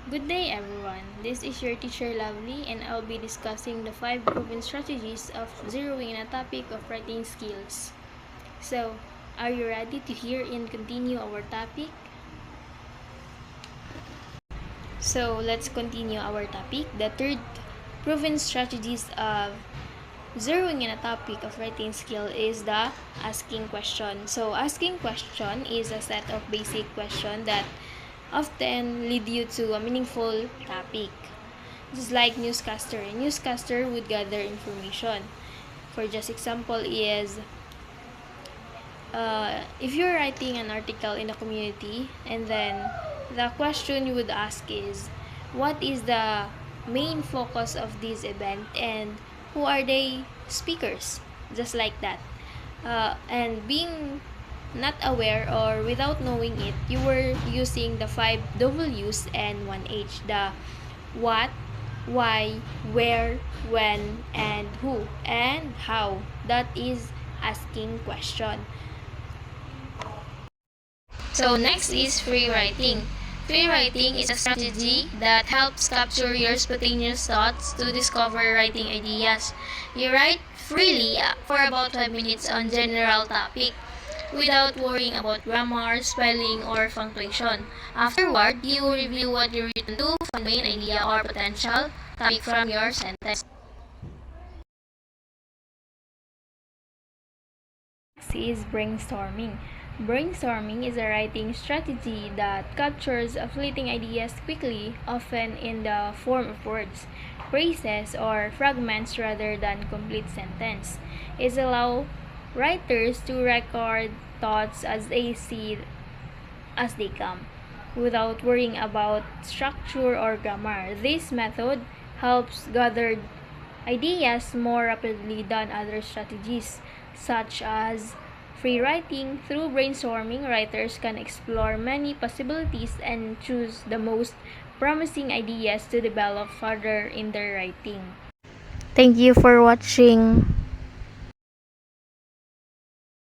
Good day, everyone. This is your teacher Lovely, and I'll be discussing the 5 proven strategies of zeroing in a topic of writing skills. So, are you ready to hear and continue our topic? So, let's continue our topic. The third proven strategies of zeroing in a topic of writing skill is the asking question. So, asking question is a set of basic questions that often lead you to a meaningful topic. Just like newscaster. A newscaster would gather information. For just example is, if you're writing an article in a community, and then the question you would ask is, what is the main focus of this event and who are they speakers? Just like that. And being not aware or without knowing it, you were using the 5 W's and 1 H. The what, why, where, when, and who, and how. That is asking question. So next is free writing. Free writing is a strategy that helps capture your spontaneous thoughts to discover writing ideas. You write freely for about 5 minutes on general topic without worrying about grammar, spelling, or punctuation. Afterward, you review what you written to convey an idea or potential topic from your sentence. Next is brainstorming. Brainstorming is a writing strategy that captures fleeting ideas quickly, often in the form of words, phrases, or fragments rather than complete sentence. It allows writers to record thoughts as they see as they come, without worrying about structure or grammar. This method helps gather ideas more rapidly than other strategies, such as free writing. Through brainstorming, writers can explore many possibilities and choose the most promising ideas to develop further in their writing. Thank you for watching.